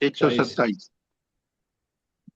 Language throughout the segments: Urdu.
127।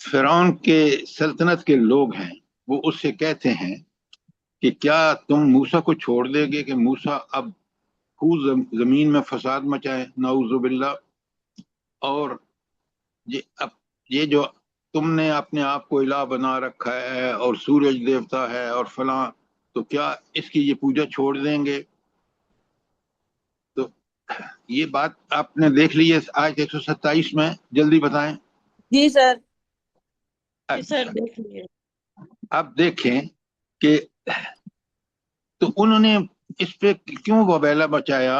فرعون کے سلطنت کے لوگ ہیں وہ اس سے کہتے ہیں کہ کیا تم موسیٰ کو چھوڑ دے گے کہ موسیٰ اب خوب زمین میں فساد مچائے، نعوذ باللہ، اور یہ جو تم نے اپنے آپ کو الہ بنا رکھا ہے اور سورج دیوتا ہے اور فلاں، تو کیا اس کی یہ پوجا چھوڑ دیں گے؟ تو یہ بات آپ نے دیکھ لی ہے آیت 127 میں، جلدی بتائیں۔ جی سر۔ جی سر دیکھ لیے۔ اب دیکھیں کہ تو انہوں نے اس پہ کیوں وبیلہ بچایا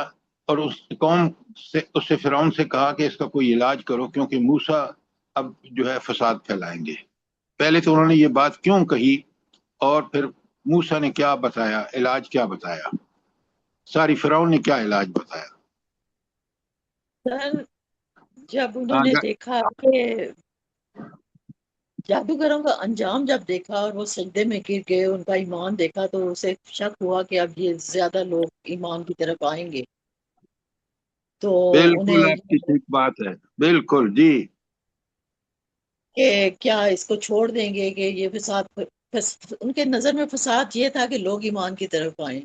اور اس قوم سے، اس سے فرعون سے کہا کہ اس کا کوئی علاج کرو، کیونکہ موسیٰ اب جو ہے فساد پھیلائیں گے۔ پہلے تو انہوں نے یہ بات کیوں کہی اور پھر موسیٰ نے کیا بتایا، علاج کیا بتایا، ساری فرعون نے کیا علاج بتایا؟ سر جب انہوں نے دیکھا کہ جادوگروں کا انجام جب دیکھا اور وہ سجدے میں گر گئے، ان کا ایمان دیکھا، تو اسے شک ہوا کہ اب یہ زیادہ لوگ ایمان کی طرف آئیں گے، تو بالکل انہیں آپ کی ٹھیک بات ہے، بالکل جی، کہ کیا اس کو چھوڑ دیں گے کہ یہ ان کے نظر میں فساد یہ تھا کہ لوگ ایمان کی طرف آئیں۔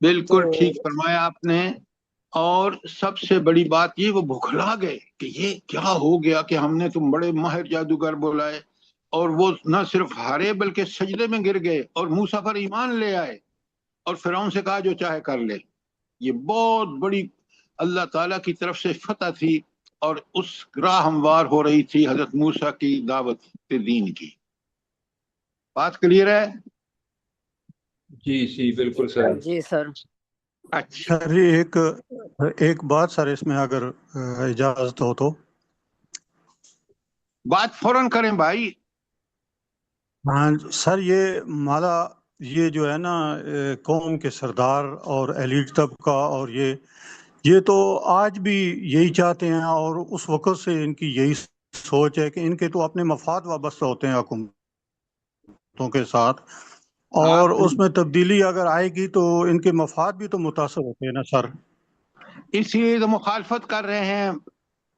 بالکل تو ٹھیک فرمایا آپ نے۔ اور سب سے بڑی بات یہ، وہ بھکھلا گئے کہ یہ کیا ہو گیا کہ ہم نے تم بڑے ماہر جادوگر بلائے، اور وہ نہ صرف ہارے بلکہ سجدے میں گر گئے اور موسیٰ پر ایمان لے آئے اور فرعون سے کہا جو چاہے کر لے۔ یہ بہت بڑی اللہ تعالیٰ کی طرف سے فتح تھی، اور اس راہ ہموار ہو رہی تھی حضرت موسیٰ کی دعوت دین کی۔ بات کلیئر ہے؟ جی بالکل سر۔ جی سر۔ اچھا، سر ایک بات سر، اس میں اگر اجازت ہو تو۔ بات فوراً کریں بھائی۔ ہاں سر، یہ مالا یہ جو ہے نا قوم کے سردار اور ایلیٹ طبقہ، اور یہ تو آج بھی یہی چاہتے ہیں، اور اس وقت سے ان کی یہی سوچ ہے کہ ان کے تو اپنے مفاد وابستہ ہوتے ہیں حکومتوں کے ساتھ، اور اس میں تبدیلی اگر آئے گی تو ان کے مفاد بھی تو متاثر ہوتے ہیں نا سر۔ اسی لیے تو مخالفت کر رہے ہیں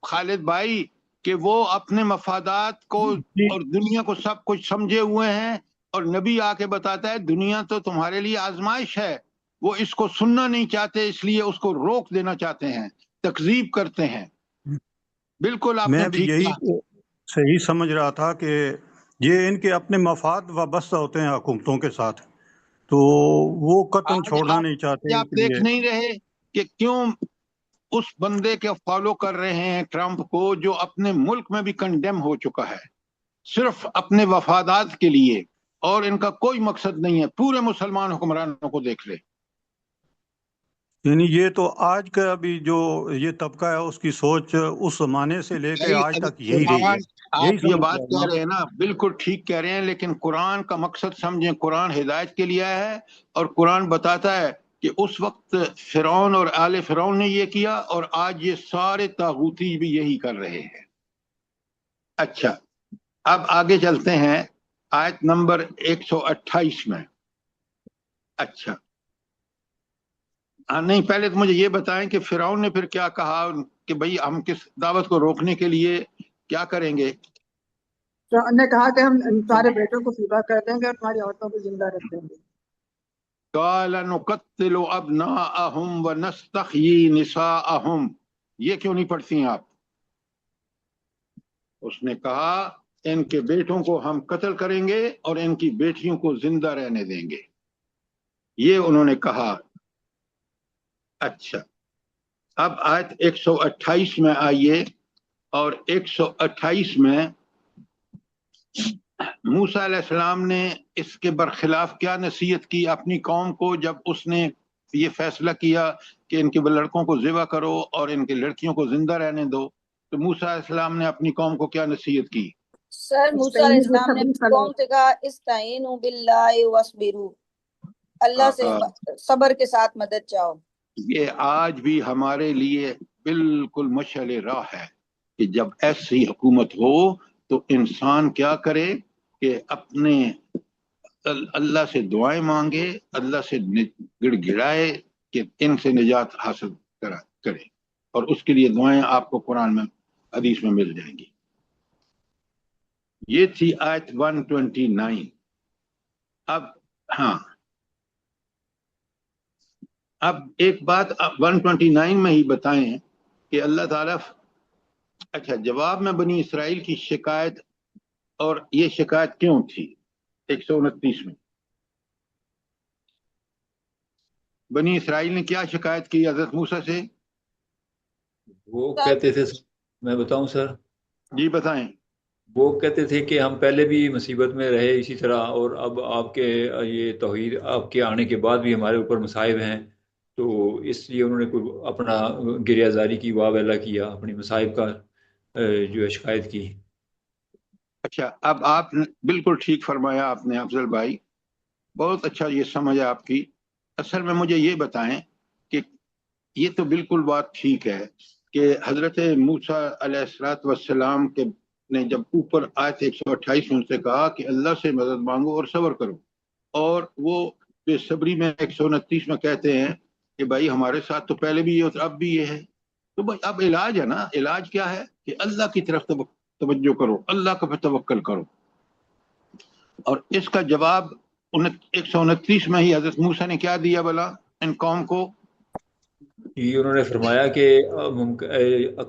خالد بھائی، کہ وہ اپنے مفادات کو اور دنیا کو سب کچھ سمجھے ہوئے ہیں، اور نبی آ کے بتاتا ہے دنیا تو تمہارے لیے آزمائش ہے، وہ اس کو سننا نہیں چاہتے، اس لیے اس کو روک دینا چاہتے ہیں، تکذیب کرتے ہیں۔ بالکل آپ نے میں بھی ٹھیک یہی کہا۔ صحیح سمجھ رہا تھا کہ یہ ان کے اپنے مفاد وابستہ ہوتے ہیں حکومتوں کے ساتھ، تو وہ قطن چھوڑنا نہیں چاہتے، آپ اس لیے۔ دیکھ نہیں رہے کہ کیوں اس بندے کے فالو کر رہے ہیں ٹرمپ کو، جو اپنے ملک میں بھی کنڈیم ہو چکا ہے صرف اپنے وفادات کے لیے، اور ان کا کوئی مقصد نہیں ہے۔ پورے مسلمان حکمرانوں کو دیکھ لے۔ یعنی یہ تو آج کا بھی جو یہ طبقہ ہے، اس کی سوچ اس زمانے سے لے کے آج تک یہی رہی ہے، یہی آپ یہ سمجھ بات رہا کہہ ہوں رہے ہیں نا، بالکل ٹھیک کہہ رہے ہیں، لیکن قرآن کا مقصد سمجھیں۔ قرآن ہدایت کے لیے ہے، اور قرآن بتاتا ہے کہ اس وقت فرعون اور آل فرعون نے یہ کیا، اور آج یہ سارے طاغوتی بھی یہی کر رہے ہیں۔ اچھا، اب آگے چلتے ہیں آیت نمبر 128 میں۔ اچھا نہیں، پہلے تو مجھے یہ بتائیں کہ فرعون نے پھر کیا کہا کہ بھئی ہم کس دعوت کو روکنے کے لیے کیا کریں گے؟ تو نے کہا کہ ہم تمہارے بیٹوں کو ذبح کر دیں گے اور تمہاری عورتوں کو زندہ رکھ دیں گے۔ قال نقتل ابناءهم ونستحيي نساءهم، یہ کیوں نہیں پڑھتی ہیں آپ؟ اس نے کہا ان کے بیٹوں کو ہم قتل کریں گے اور ان کی بیٹیوں کو زندہ رہنے دیں گے، یہ انہوں نے کہا۔ اچھا، اب آیت 128 میں آئیے، اور 128 میں موسیٰ علیہ السلام نے اس کے برخلاف کیا نصیحت کی اپنی قوم کو، جب اس نے یہ فیصلہ کیا کہ ان کے لڑکوں کو ذبح کرو اور ان کے لڑکیوں کو زندہ رہنے دو، تو موسیٰ علیہ السلام نے اپنی قوم کو کیا نصیحت کی؟ سر موسیٰ علیہ السلام نے قوم سے کہا استعینوا باللہ واصبروا، اللہ سے صبر کے ساتھ مدد چاہو۔ یہ آج بھی ہمارے لیے بالکل مشعل راہ ہے کہ جب ایسی حکومت ہو تو انسان کیا کرے کہ اپنے اللہ سے دعائیں مانگے، اللہ سے گڑ گڑائے کہ ان سے نجات حاصل کرے، اور اس کے لیے دعائیں آپ کو قرآن میں حدیث میں مل جائیں گی۔ یہ تھی آیت 129. اب ہاں، اب ایک بات 129 میں ہی بتائیں کہ اللہ تعالیٰ، اچھا جواب میں بنی اسرائیل کی شکایت، اور یہ شکایت کیوں تھی 129 میں؟ بنی اسرائیل نے کیا شکایت کی حضرت موسیٰ سے؟ وہ کہتے تھے، میں بتاؤں سر؟ جی بتائیں. وہ کہتے تھے کہ ہم پہلے بھی مصیبت میں رہے اسی طرح، اور اب آپ کے یہ توحید آپ کے آنے کے بعد بھی ہمارے اوپر مصائب ہیں، تو اس لیے انہوں نے کوئی اپنا گریہ زاری کی، واہ ویلا کیا، اپنی مصائب کا جو ہے شکایت کی. اچھا، اب آپ نے بالکل ٹھیک فرمایا آپ نے افضل بھائی، بہت اچھا یہ سمجھ آپ کی. اصل میں مجھے یہ بتائیں کہ یہ تو بالکل بات ٹھیک ہے کہ حضرت موسیٰ علیہ السلام کے نے جب اوپر آیت 128 میں ان سے کہا کہ اللہ سے مدد مانگو اور صبر کرو، اور وہ بے صبری میں 129 میں کہتے ہیں کہ بھائی ہمارے ساتھ تو پہلے بھی یہ ہوتا، اب بھی یہ ہے، تو بھائی اب علاج ہے نا. علاج کیا ہے کہ اللہ کی طرف توجہ کرو، اللہ کو پہ توکل کرو. اور اس کا جواب 129 میں ہی حضرت موسیٰ نے کیا دیا بلا ان قوم کو؟ یہ انہوں نے فرمایا کہ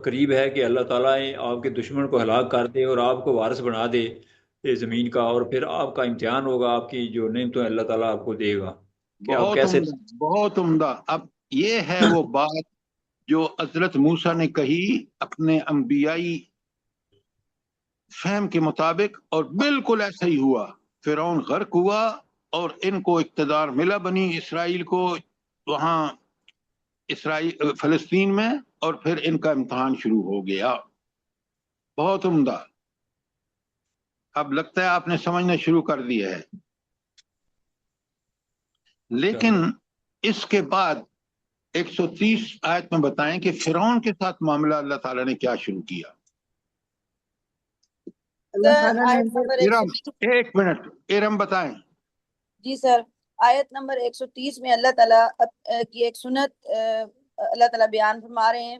قریب ہے کہ اللہ تعالیٰ آپ کے دشمن کو ہلاک کر دے اور آپ کو وارث بنا دے یہ زمین کا، اور پھر آپ کا امتحان ہوگا، آپ کی جو نعمتیں اللہ تعالیٰ آپ کو دے گا کہ آپ بہت کیسے. عمدہ، بہت عمدہ. اب یہ ہے وہ بات جو حضرت موسیٰ نے کہی اپنے انبیائی فہم کے مطابق، اور بالکل ایسا ہی ہوا. فرعون غرق ہوا اور ان کو اقتدار ملا بنی اسرائیل کو وہاں اسرائیل فلسطین میں، اور پھر ان کا امتحان شروع ہو گیا. بہت عمدہ. اب لگتا ہے آپ نے سمجھنا شروع کر دیا ہے. لیکن اس کے بعد 130 آیت میں بتائیں کہ فرعون کے ساتھ معاملہ اللہ تعالیٰ نے کیا شروع کیا. آیت نمبر ارم، ایک منٹ ارم بتائیں. جی سر، آیت نمبر 130 میں اللہ تعالیٰ کی ایک سنت اللہ تعالیٰ بیان فرما رہے ہیں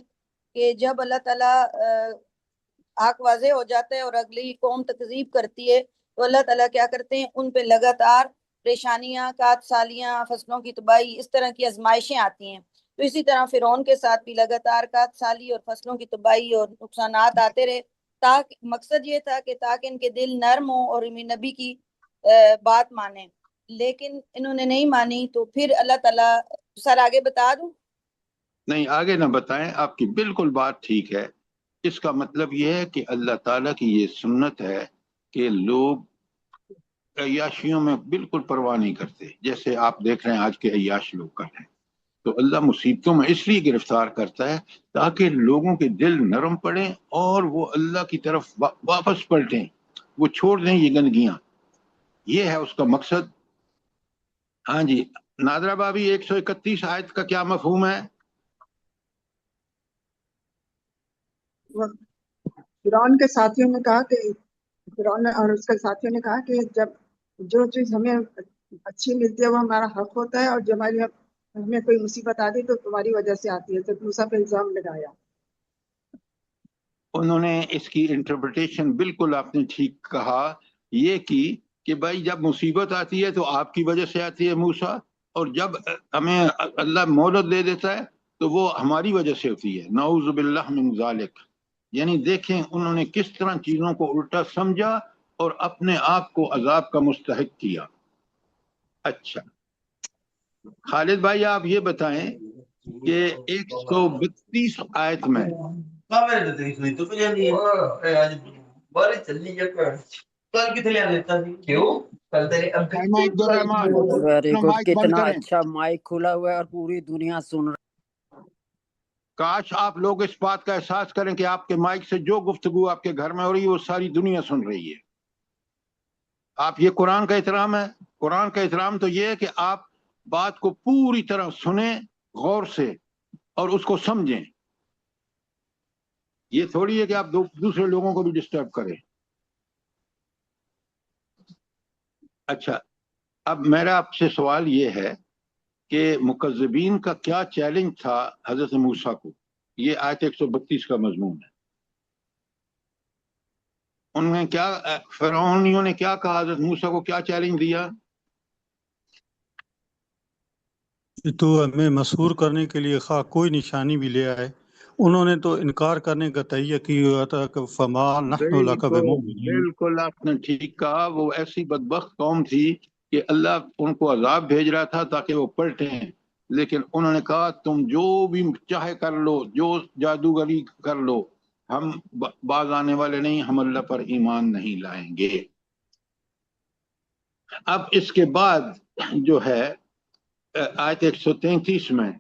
کہ جب اللہ تعالیٰ حق واضح ہو جاتا ہے اور اگلی قوم تکذیب کرتی ہے تو اللہ تعالیٰ کیا کرتے ہیں، ان پہ لگاتار پریشانیاں، کات سالیاں، فصلوں کی تباہی، اس طرح کی آزمائشیں آتی ہیں. تو اسی طرح فرعون کے ساتھ بھی لگاتار کات سالی اور فصلوں کی تباہی اور نقصانات آتے رہے. تاکہ مقصد یہ تھا کہ تاکہ ان کے دل نرم ہوں اور نبی کی بات مانیں، لیکن انہوں نے نہیں مانی. تو پھر اللہ تعالیٰ، سر آگے بتا دوں؟ نہیں آگے نہ بتائیں، آپ کی بالکل بات ٹھیک ہے. اس کا مطلب یہ ہے کہ اللہ تعالیٰ کی یہ سنت ہے کہ لوگ عیاشیوں میں بالکل پرواہ نہیں کرتے، جیسے آپ دیکھ رہے ہیں آج کے عیاش لوگ کر رہے ہیں. تو اللہ مصیبتوں میں اس لیے گرفتار کرتا ہے تاکہ لوگوں کے دل نرم پڑیں اور وہ اللہ کی طرف واپس پلٹیں، وہ چھوڑ دیں یہ گندگیاں. یہ ہے اس کا مقصد. ہاں جی نادرہ بابی، 131 آیت کا کیا مفہوم ہے؟ فرعون کے ساتھیوں نے کہا کہ فرعون اور اس کے ساتھیوں نے کہا کہ جب جو چیز ہمیں اچھی ملتی ہے وہ ہمارا حق ہوتا ہے، اور جو ہمیں کوئی مصیبت آتی تو تمہاری وجہ سے آتی ہے. تو موسیٰ پہ الزام لگایا. انہوں نے اس کی انٹرپریٹیشن بالکل آپ نے ٹھیک کہا یہ کی کہ بھائی جب مصیبت آتی ہے تو آپ کی وجہ سے آتی ہے موسیٰ، اور جب ہمیں اللہ مہلت دے دیتا ہے تو وہ ہماری وجہ سے ہوتی ہے. نعوذ باللہ من ذالک. یعنی دیکھیں انہوں نے کس طرح چیزوں کو الٹا سمجھا اور اپنے آپ کو عذاب کا مستحق کیا. اچھا خالد بھائی آپ یہ بتائیں کہ 132 آیت میں عبدالرحمان ویری اپنا گڈ، مائک بند کتنا کریں. اچھا مائک کھلا ہوا ہے اور پوری دنیا سن رہی. کاش آپ لوگ اس بات کا احساس کریں کہ آپ کے مائک سے جو گفتگو آپ کے گھر میں ہو رہی ہے وہ ساری دنیا سن رہی ہے. آپ یہ قرآن کا احترام ہے. قرآن کا احترام تو یہ ہے کہ آپ بات کو پوری طرح سنیں غور سے اور اس کو سمجھیں. یہ تھوڑی ہے کہ آپ دوسرے لوگوں کو بھی ڈسٹرب کریں. اچھا اب میرا آپ سے سوال یہ ہے کہ مکذبین کا کیا چیلنج تھا حضرت موسیٰ کو؟ یہ آیت 132 کا مضمون ہے. انہوں نے کیا فرعونیوں نے کیا کہا، حضرت موسیٰ کو کیا چیلنج دیا؟ کہ تو ہمیں مسحور کرنے کے لیے خواہ کوئی نشانی بھی لے آئے. انہوں نے تو انکار کرنے کا تہیہ کیا ہوا تھا کہ فما نحن لک بمؤمنین. بالکل آپ نے ٹھیک کہا. وہ ایسی بدبخت قوم تھی کہ اللہ ان کو عذاب بھیج رہا تھا تاکہ وہ پلٹیں، لیکن انہوں نے کہا تم جو بھی چاہے کر لو، جو جادوگری کر لو، ہم باز آنے والے نہیں، ہم اللہ پر ایمان نہیں لائیں گے. اب اس کے بعد جو ہے آیت 133 میں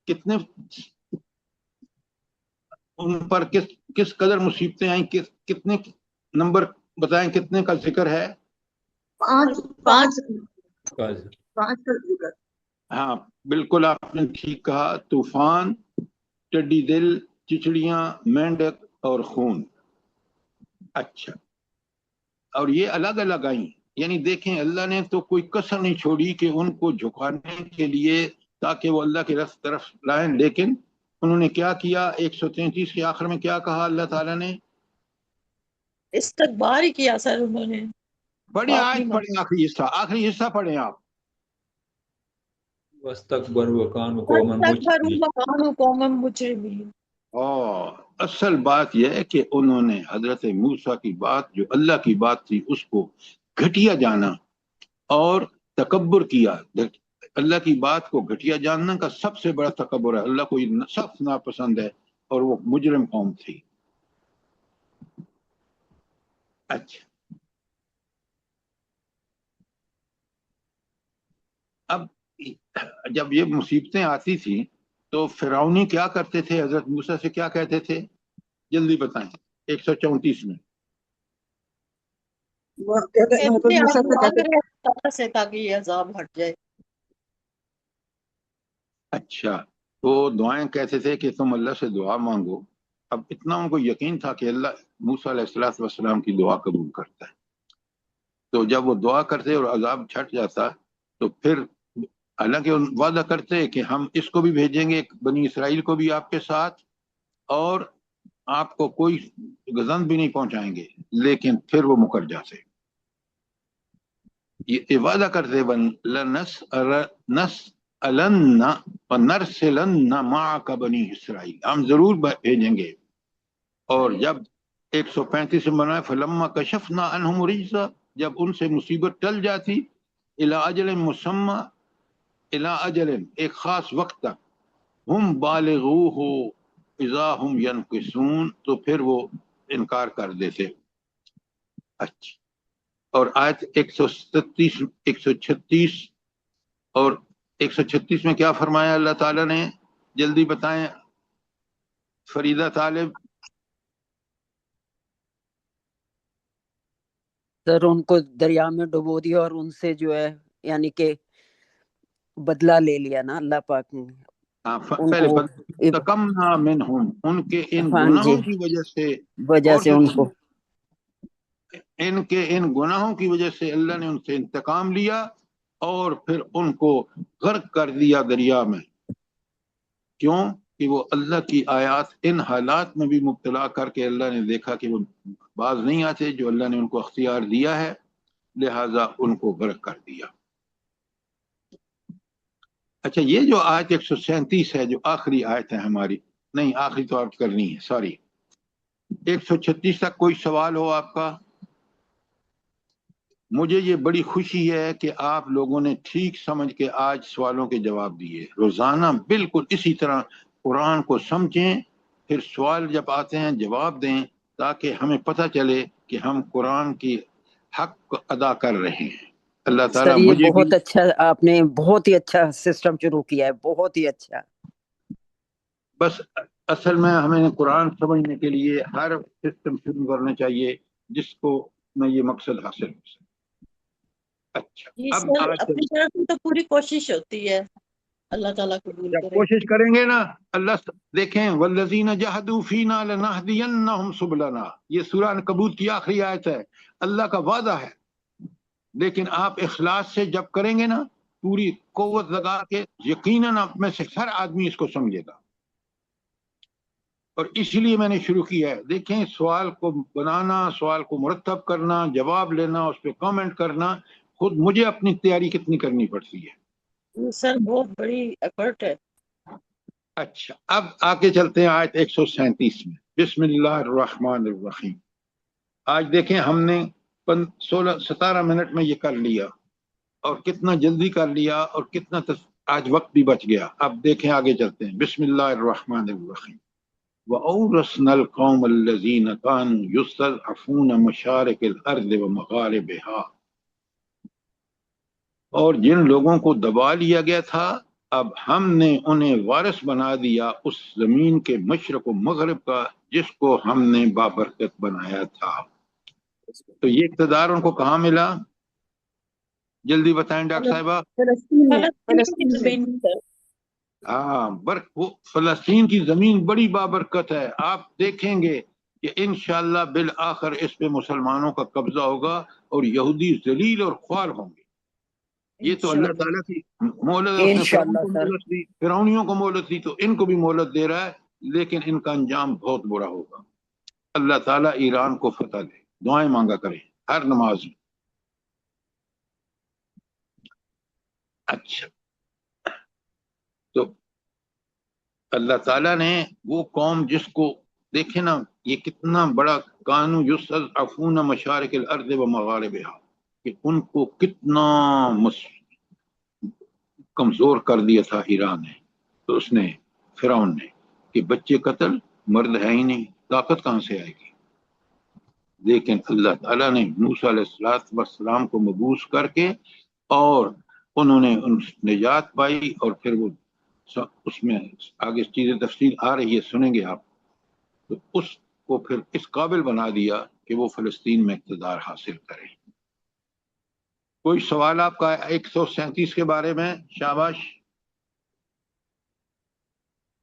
کتنے ان پر کس قدر مصیبتیں آئیں، کتنے نمبر بتائیں، کتنے کا ذکر ہے؟ 5 کا ذکر. ہاں بالکل آپ نے ٹھیک کہا. طوفان، ٹڈی دل، چچڑیاں، مینڈک اور خون. اچھا، اور یہ الگ الگ آئیں. یعنی دیکھیں اللہ نے تو کوئی کسر نہیں چھوڑی کہ ان کو جھکانے کے لیے تاکہ وہ اللہ کی طرف لائیں، لیکن انہوں نے کیا کیا؟ 133 کے آخر میں کیا کہا اللہ تعالیٰ نے؟ استکبار ہی کیا سر انہوں نے. پڑھیں آیت پڑھیں، آخری حصہ پڑھیں آپ. وَاسْتَكْبَرُوا وَكَانُوا قَوْمًا مُجْرِمِينَ. اصل بات یہ ہے کہ انہوں نے حضرت موسیٰ کی بات، جو اللہ کی بات تھی، اس کو گھٹیا جانا اور تکبر کیا. اللہ کی بات کو گھٹیا جاننا کا سب سے بڑا تکبر ہے. اللہ کو یہ سخت ناپسند ہے، اور وہ مجرم قوم تھی. اچھا، اب جب یہ مصیبتیں آتی تھی تو فرعونی کیا کرتے تھے؟ حضرت موسیٰ سے کیا کہتے تھے؟ جلدی بتائیں. 134 میں وہ کہتے ہیں حضرت موسیٰ سے کہتے ہیں اللہ سے تاکہ یہ عذاب ہٹ جائے. اچھا، وہ دعائیں کہتے تھے کہ تم اللہ سے دعا مانگو. اب اتنا ان کو یقین تھا کہ اللہ موسیٰ علیہ السلام کی دعا قبول کرتا ہے، تو جب وہ دعا کرتے اور عذاب چھٹ جاتا تو پھر حالانکہ وعدہ کرتے کہ ہم اس کو بھی بھیجیں گے، بنی اسرائیل کو بھی آپ کے ساتھ، اور آپ کو کوئی گزند بھی نہیں پہنچائیں گے، لیکن پھر وہ مکر جاتے. یہ وعدہ کرتے وَنَرْسِلَنَّ مَعَكَ بنی اسرائیل، ہم ضرور بھیجیں گے. اور جب 135 میں بنایا فَلَمَّا كَشَفْنَا عَنْهُمُ الرِّجْزَ، جب ان سے مصیبت ٹل جاتی، إِلَىٰ أَجَلٍ مُّسَمًّى، إِلَىٰ أَجَلٍ، ایک خاص وقت تک، ہم بالغوہ اذا ہم ینکسون، تو پھر وہ انکار کر دیتے. اچھا، اور آیت 136 اور 136 میں کیا فرمایا اللہ تعالیٰ نے؟ جلدی بتائیں فریدہ طالب. سر ان کو دریا میں ڈبو دیا اور ان سے جو ہے یعنی کہ بدلہ لے لیا نا اللہ پاک نے. پہلے تکمنا منہم، ان کے ان ہاں گناہوں جی کی وجہ سے، وجہ اور سے ان کو ان کے ان گناہوں کی وجہ سے اللہ نے ان سے انتقام لیا اور پھر ان کو غرق کر دیا دریا میں. کیوں؟ کہ وہ اللہ کی آیات ان حالات میں بھی مبتلا کر کے اللہ نے دیکھا کہ وہ باز نہیں آتے جو اللہ نے ان کو اختیار دیا ہے، لہذا ان کو غرق کر دیا. اچھا، یہ جو آیت 137 ہے جو آخری آیت ہے ہماری، نہیں آخری تو آپ کرنی ہے، سوری، 136 تک کوئی سوال ہو آپ کا؟ مجھے یہ بڑی خوشی ہے کہ آپ لوگوں نے ٹھیک سمجھ کے آج سوالوں کے جواب دیے. روزانہ بالکل اسی طرح قرآن کو سمجھیں، پھر سوال جب آتے ہیں جواب دیں، تاکہ ہمیں پتہ چلے کہ ہم قرآن کی حق ادا کر رہے ہیں. اللہ سر تعالیٰ یہ مجھے بھی، بہت اچھا، آپ نے بہت ہی اچھا سسٹم شروع کیا ہے، بہت ہی اچھا. بس اصل میں ہمیں قرآن سمجھنے کے لیے ہر سسٹم شروع کرنا چاہیے جس کو میں یہ مقصد حاصل ہو سکے. اچھا، جی اب سر آج اپنی طرف سے تو پوری کوشش ہوتی ہے، اللہ تعالیٰ قبول جب کرے. کوشش کریں گے نا، اللہ دیکھیں والذین جاہدوا فینا لنہدینہم سبلنا، یہ سورہ عنکبوت کی آخری آیت ہے. اللہ کا وعدہ ہے، لیکن آپ اخلاص سے جب کریں گے نا، پوری قوت لگا کے، یقیناً آپ میں سے ہر آدمی اس کو سمجھے گا. اور اس لیے میں نے شروع کیا ہے. دیکھیں سوال کو بنانا، سوال کو مرتب کرنا، جواب لینا، اس پہ کامنٹ کرنا، خود مجھے اپنی تیاری کتنی کرنی پڑتی ہے. سر بہت بڑی ایفرٹ ہے. اچھا اب آگے چلتے ہیں آیت 137 میں. بسم اللہ الرحمن الرحیم. آج دیکھیں ہم نے 17 منٹ میں یہ کر لیا، اور کتنا جلدی کر لیا، اور کتنا آج وقت بھی بچ گیا. اب دیکھیں آگے چلتے ہیں. بسم اللہ الرحمن الرحیم. وَأَوْرَثْنَا الْقَوْمَ الَّذِينَ كَانُوا يُسْتَضْعَفُونَ مَشَارِقَ الْأَرْضِ وَمَغَارِبِهَا. اور جن لوگوں کو دبا لیا گیا تھا، اب ہم نے انہیں وارث بنا دیا اس زمین کے مشرق و مغرب کا جس کو ہم نے بابرکت بنایا تھا. تو یہ اقتدار ان کو کہاں ملا؟ جلدی بتائیں ڈاکٹر صاحبہ. فلسطین میں. ہاں وہ فلسطین کی زمین بڑی بابرکت ہے. آپ دیکھیں گے کہ انشاءاللہ بالآخر اس پہ مسلمانوں کا قبضہ ہوگا اور یہودی ذلیل اور خوار ہوں گے. یہ تو اللہ تعالیٰ کی مہلت ہے. اس نے فرعون کو مہلت دی، فرعونیوں کو مہلت دی، تو ان کو بھی مہلت دے رہا ہے، لیکن ان کا انجام بہت برا ہوگا. اللہ تعالیٰ ایران کو فتح دے. دعائیں مانگا کریں ہر نماز میں. اچھا تو اللہ تعالیٰ نے وہ قوم جس کو دیکھیں نا، یہ کتنا بڑا کانو یستضعفون مشارق الارض و مغاربها، کہ ان کو کتنا کمزور کر دیا تھا ایران نے. تو اس نے فرعون نے کہ بچے قتل، مرد ہے ہی نہیں، طاقت کہاں سے آئے گی. لیکن اللہ تعالیٰ نے موسیٰ علیہ السلام کو مبعوث کر کے، اور انہوں نے نجات پائی، اور پھر وہ اس میں آگے چیزیں تفصیل آ رہی ہے، سنیں گے آپ. تو اس کو پھر اس قابل بنا دیا کہ وہ فلسطین میں اقتدار حاصل کرے. کوئی سوال آپ کا 137 کے بارے میں؟ شاباش.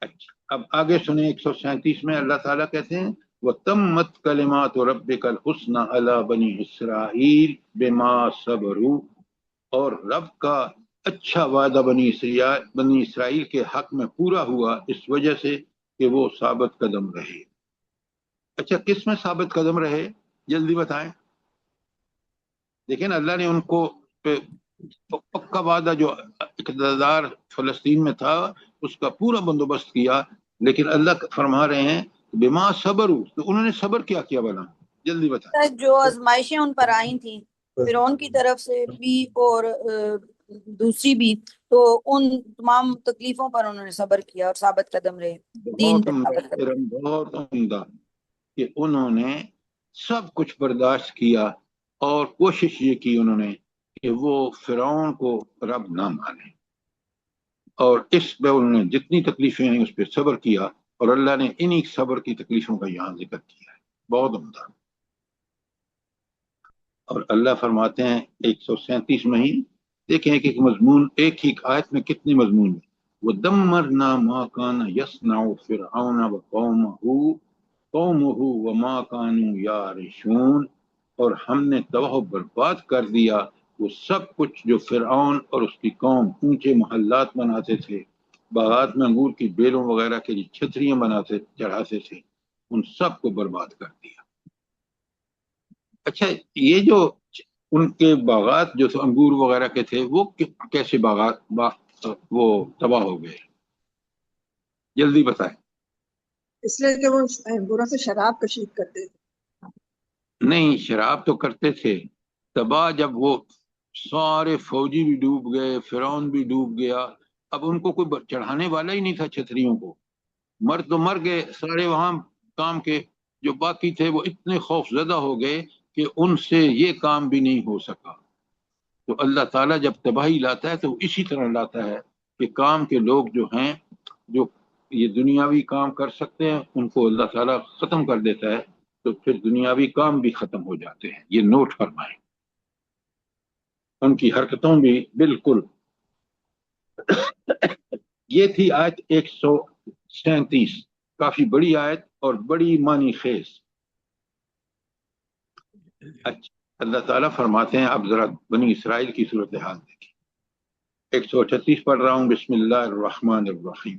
اچھا اب آگے سنیں. 137 میں اللہ تعالیٰ کہتے ہیں وَتَمَّتْ كَلِمَاتُ رَبِّكَ الْحُسْنَى عَلَى بَنِي إِسْرَائِيلَ بِمَا صَبَرُوا، اور رب کا اچھا وعدہ بنی اسرائیل کے حق میں پورا ہوا اس وجہ سے کہ وہ ثابت قدم رہے. اچھا کس میں ثابت قدم رہے؟ جلدی بتائیں. لیکن اللہ نے ان کو پکا وعدہ جو اقتدار فلسطین میں تھا اس کا پورا بندوبست کیا، لیکن اللہ فرما رہے ہیں بما صبروا، تو انہوں نے صبر کیا بنا. جلدی بتائیں. جو آزمائشیں ان پر آئی تھیں فرعون کی طرف سے بھی اور دوسری بھی، تو ان تمام تکلیفوں پر انہوں نے صبر کیا اور ثابت قدم رہے. دین پر ثابت قدم. بہت عمدہ کہ انہوں نے سب کچھ برداشت کیا، اور کوشش یہ کی انہوں نے کہ وہ فرعون کو رب نہ مانے، اور اس پہ انہوں نے جتنی تکلیفیں ہیں اس پہ صبر کیا، اور اللہ نے انہی صبر کی تکلیفوں کا یہاں ذکر کیا ہے. بہت عمدہ. اور اللہ فرماتے ہیں 137 میں ہی دیکھیں ایک مضمون، ایک ہی آیت میں کتنے مضمون ہیں. وَدَمَّرْنَا مَا كَانَ يَصْنَعُ فِرْعَوْنَ وَقَوْمُهُ وَمَا كَانُوا يَعْرِشُونَ، اور ہم نے تباہ و برباد کر دیا وہ سب کچھ جو فرعون اور اس کی قوم اونچے محلات بناتے تھے، باغات میں انگور کی بیلوں وغیرہ کے لیے چھتریاں بناتے چڑھاتے تھے، ان سب کو برباد کر دیا. اچھا یہ جو ان کے باغات جو انگور وغیرہ کے تھے وہ کیسے باغات وہ تباہ ہو گئے؟ جلدی بتائیں. اس لیے کہ وہ انگوروں سے شراب کشید کرتے تھے. نہیں، شراب تو کرتے تھے. تباہ جب وہ سارے فوجی بھی ڈوب گئے، فرعون بھی ڈوب گیا، اب ان کو کوئی چڑھانے والا ہی نہیں تھا چھتریوں کو. مرد تو مر گئے سارے، وہاں کام کے جو باقی تھے وہ اتنے خوف زدہ ہو گئے کہ ان سے یہ کام بھی نہیں ہو سکا. تو اللہ تعالیٰ جب تباہی لاتا ہے تو اسی طرح لاتا ہے کہ کام کے لوگ جو ہیں، جو یہ دنیاوی کام کر سکتے ہیں، ان کو اللہ تعالیٰ ختم کر دیتا ہے، تو پھر دنیاوی کام بھی ختم ہو جاتے ہیں. یہ نوٹ فرمائیں، ان کی حرکتوں بھی بالکل. یہ تھی آیت 137، کافی بڑی آیت اور بڑی معنی خیز. اچھا اللہ تعالیٰ فرماتے ہیں اب ذرا بنی اسرائیل کی صورتحال دیکھیں. 138 پڑھ رہا ہوں. بسم اللہ الرحمن الرحیم.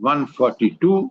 142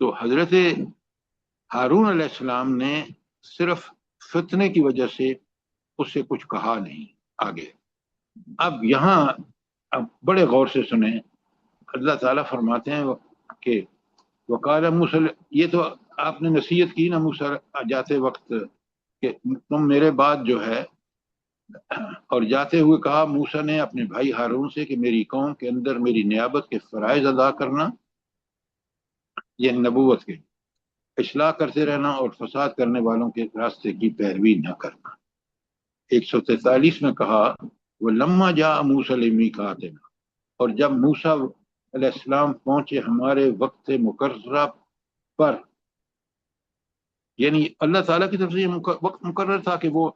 تو حضرت ہارون علیہ السلام نے صرف فتنے کی وجہ سے اس سے کچھ کہا نہیں آگے. اب یہاں اب بڑے غور سے سنیں. اللہ تعالیٰ فرماتے ہیں کہ وقال موسیٰ، یہ تو آپ نے نصیحت کی نا موسیٰ جاتے وقت کہ تم میرے بعد جو ہے، اور جاتے ہوئے کہا موسیٰ نے اپنے بھائی ہارون سے کہ میری قوم کے اندر میری نیابت کے فرائض ادا کرنا، یہ نبوت کے اصلاح کرتے رہنا اور فساد کرنے والوں کے راستے کی پیروی نہ کرنا. 143 میں کہا وہ لما جا موسیٰ لمیقاتنا، اور جب موسیٰ علیہ السلام پہنچے ہمارے وقت مقررہ پر، یعنی اللہ تعالیٰ کی طرف سے یہ وقت مقرر تھا کہ وہ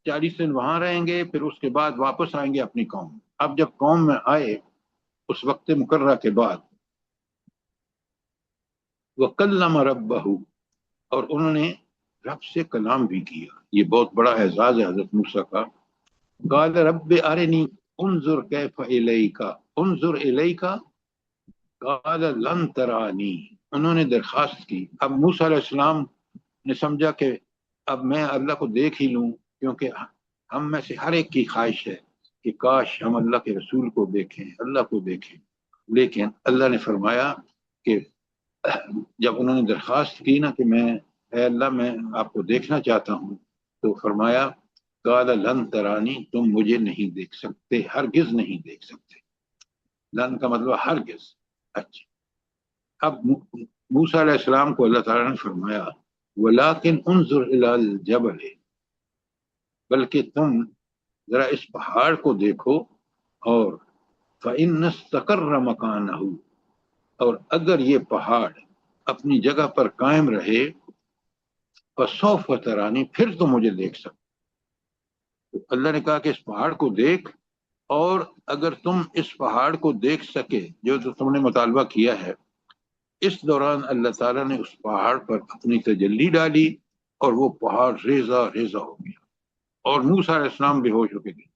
40 دن وہاں رہیں گے، پھر اس کے بعد واپس آئیں گے اپنی قوم. اب جب قوم میں آئے اس وقت مقررہ کے بعد، وَكَلَّمَ رَبَّهُ، اور انہوں نے رب سے کلام بھی کیا. یہ بہت بڑا اعزاز ہے حضرت موسیٰ کا. قال رب ارنی انظر کیف الیک انظر الیک قال لن ترانی، انہوں نے درخواست کی. اب موسیٰ علیہ السلام نے سمجھا کہ اب میں اللہ کو دیکھ ہی لوں، کیونکہ ہم میں سے ہر ایک کی خواہش ہے کہ کاش ہم اللہ کے رسول کو دیکھیں، اللہ کو دیکھیں. لیکن اللہ نے فرمایا کہ جب انہوں نے درخواست کی نا کہ میں اے اللہ میں آپ کو دیکھنا چاہتا ہوں، تو فرمایا قال لن ترانی، تم مجھے نہیں دیکھ سکتے، ہرگز نہیں دیکھ سکتے. لن کا مطلب ہرگز. اچھا، اب موسیٰ علیہ السلام کو اللہ تعالیٰ نے فرمایا ولیکن انظر الی الجبل، بلکہ تم ذرا اس پہاڑ کو دیکھو، اور فإن استقر مکانہ، اور اگر یہ پہاڑ اپنی جگہ پر قائم رہے، فسوف ترانی، پھر تو مجھے دیکھ سکتے. تو اللہ نے کہا کہ اس پہاڑ کو دیکھ، اور اگر تم اس پہاڑ کو دیکھ سکے جو تم نے مطالبہ کیا ہے. اس دوران اللہ تعالیٰ نے اس پہاڑ پر اپنی تجلی ڈالی اور وہ پہاڑ ریزہ ریزہ ہو گیا اور موسیٰ علیہ السلام بے ہوش ہو کے گئے.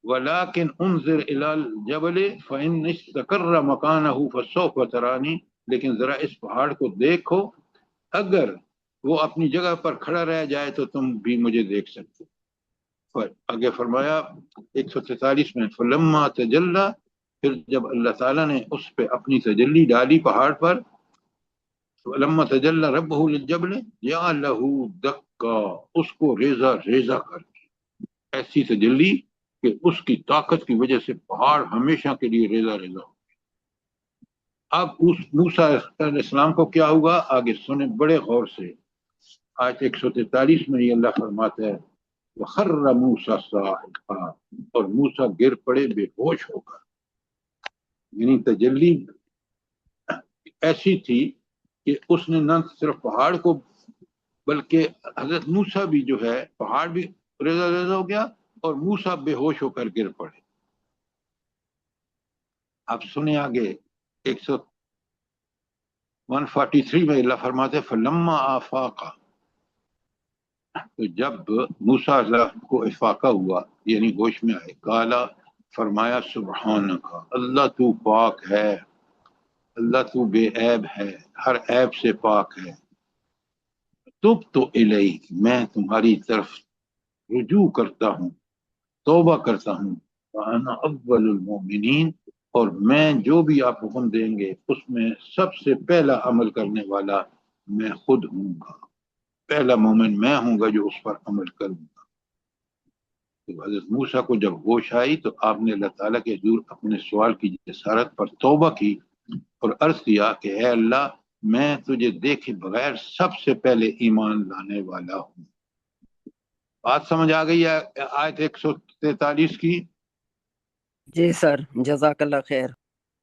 وَلَكِنْ انظر إِلَى الْجَبَلِ فَإِنْ اسْتَقَرَّ مَكَانَهُ فَسَوْفَ تَرَانِي، لیکن ذرا اس پہاڑ کو دیکھو، اگر وہ اپنی جگہ پر کھڑا رہ جائے تو تم بھی مجھے دیکھ سکتے. آگے فرمایا 143 میں فلما تجلی، پھر جب اللہ تعالیٰ نے اس پہ اپنی تجلی ڈالی پہاڑ پر، فلما تجلی ربہ للجبل جعلہ دکا، اس کو ریزہ ریزہ کر دی. ایسی تجلی کہ اس کی طاقت کی وجہ سے پہاڑ ہمیشہ کے لیے ریزہ ریزہ ہو. اب اس موسیٰ علیہ السلام کو کیا ہوگا آگے سنیں بڑے غور سے. آیت 143 میں یہ اللہ فرماتا ہے وَخَرَّ مُوسَىٰ صَاعِقًا، اور موسیٰ گر پڑے بے ہوش ہو کر. یعنی تجلی ایسی تھی کہ اس نے نہ صرف پہاڑ کو بلکہ حضرت موسیٰ بھی جو ہے، پہاڑ بھی ریزہ ریزہ ہو گیا اور موسیٰ بے ہوش ہو کر گر پڑے. اب سنیں آگے 143 میں اللہ فرماتے ہیں فلما آفاقا، تو جب موسیٰ علیہ السلام کو افاقہ ہوا یعنی ہوش میں آئے، کالا فرمایا سبحانک، اللہ تو پاک ہے، اللہ تو بے عیب ہے، ہر عیب سے پاک ہے. تب تو الیک، میں تمہاری طرف رجوع کرتا ہوں، توبہ کرتا ہوں. وانا اول المؤمنین، اور میں جو بھی آپ حکم دیں گے اس میں سب سے پہلا عمل کرنے والا میں خود ہوں گا، پہلا مومن میں ہوں گا جو اس پر عمل کروں گا. تو حضرت موسیٰ کو جب ہوش آئی تو آپ نے اللہ تعالیٰ کے حضور اپنے سوال کی جسارت پر توبہ کی اور عرض کیا کہ اے اللہ، میں تجھے دیکھے بغیر سب سے پہلے ایمان لانے والا ہوں. بات سمجھ آ گئی ہے آیت 143 کی؟ جی سر، جزاک اللہ خیر.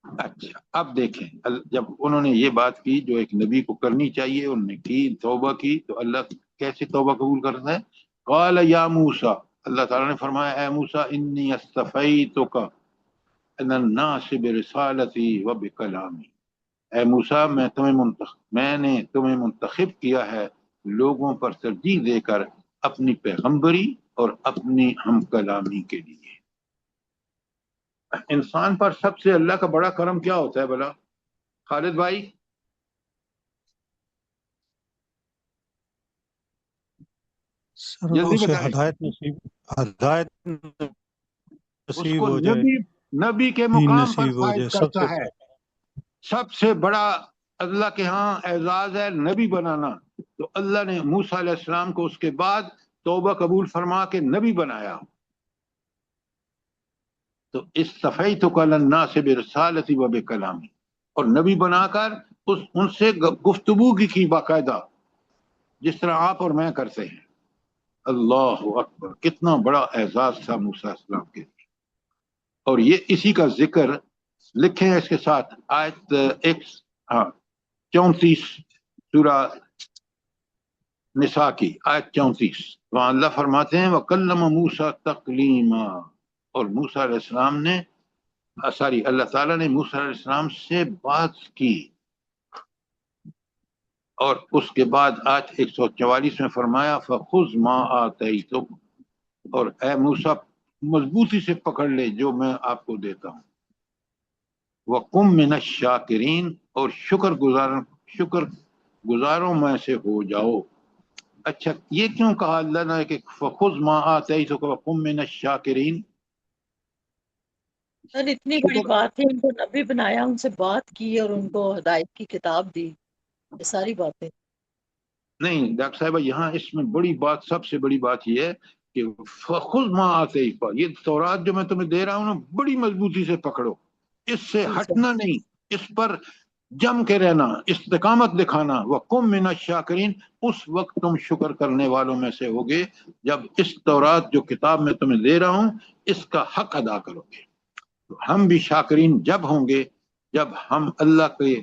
اچھا، اب دیکھیں جب انہوں نے یہ بات کی جو ایک نبی کو کرنی چاہیے، انہوں نے کی، توبہ کی، تو اللہ کیسے توبہ قبول کرتا ہے؟ قال یا موسیٰ، اللہ تعالیٰ نے فرمایا اے موسیٰ انی اصطفیتک علی الناس برسالتی و بکلامی، اے موسیٰ میں نے تمہیں منتخب کیا ہے لوگوں پر ترجیح دے کر اپنی پیغمبری اور اپنی ہم کلامی کے لیے. انسان پر سب سے اللہ کا بڑا کرم کیا ہوتا ہے بھلا؟ خالد بھائی سر جلدی اسے بتائیں. ہدایت اس نصیب کو ہو جائے، نبی کے دین مقام پر نصیب ہو فائز جائے، کرتا ہے. سب سے بڑا اللہ کے ہاں اعزاز ہے نبی بنانا. تو اللہ نے موسیٰ علیہ السلام کو اس کے بعد توبہ قبول فرما کے نبی بنایا. تو استفیتک علی الناس برسالتی و بکلامی، اور نبی بنا کر ان سے گفتگو کی باقاعدہ، جس طرح آپ اور میں کرتے ہیں. اللہ اکبر، کتنا بڑا اعزاز تھا موسیٰ علیہ السلام کے. اور یہ اسی کا ذکر لکھیں اس کے ساتھ آیت 34 سورہ نساء کی آیت 34، وہاں اللہ فرماتے ہیں وَكَلَّمَ مُوسَىٰ تَكْلِيمًا، اور موسیٰ علیہ السلام نے اللہ تعالیٰ نے موسیٰ علیہ السلام سے بات کی. اور اس کے بعد آیت 144 میں فرمایا فَخُذْ مَا آتَيْتُكَ، اور اے موسیٰ مضبوطی سے پکڑ لے جو میں آپ کو دیتا ہوں. وَقُم مِّنَ الشَّاكِرِينَ، اور شکر گزاروں میں سے ہو جاؤ. اچھا یہ کیوں کہا اللہ نے کہ فَخُذْ مَا آتَيْتُكَ وَقُم مِّنَ الشَّاكِرِينَ؟ سر اتنی بڑی بات ہے، ان کو نبی بنایا، ان سے بات کی اور ان کو ہدایت کی کتاب دی، یہ ساری باتیں. نہیں ڈاکٹر صاحبہ، یہاں اس میں بڑی بات، سب سے بڑی بات یہ ہے کہ فَخُذْ مَا آتَيْتُكَ، یہ تورات جو میں تمہیں دے رہا ہوں نا، بڑی مضبوطی سے پکڑو، اس سے ہٹنا نہیں، اس پر جم کے رہنا، استقامت دکھانا. وَقُم مِّنَ الشَّاكِرِينَ، اس وقت تم شکر کرنے والوں میں سے ہوگے جب اس تورات جو کتاب میں تمہیں دے رہا ہوں اس کا حق ادا کرو گے. تو ہم بھی شاکرین جب ہوں گے جب ہم اللہ کے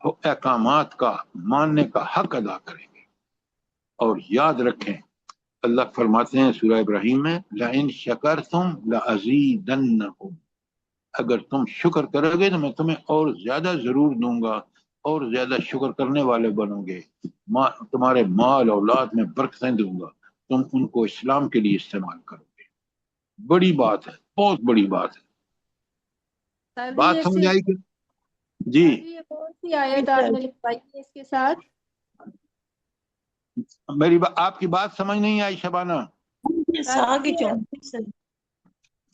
احکامات کا ماننے کا حق ادا کریں گے. اور یاد رکھیں اللہ فرماتے ہیں سورہ ابراہیم میں لَإِن شَكَرْتُمْ لَأَزِيدَنَّكُمْ، اگر تم شکر کرو گے تو میں تمہیں اور زیادہ ضرور دوں گا، اور زیادہ شکر کرنے والے بنو گے. تمہارے مال اولاد میں برکتیں دوں گا، تم ان کو اسلام کے لیے استعمال کرو گے. بڑی بات ہے، بہت بڑی بات ہے. بات سمجھ آئی کہ جی؟ یہ کون سی آیت آپ نے لکھوائی ہے اس کے ساتھ؟ آپ کی بات سمجھ نہیں آئی شبانہ؟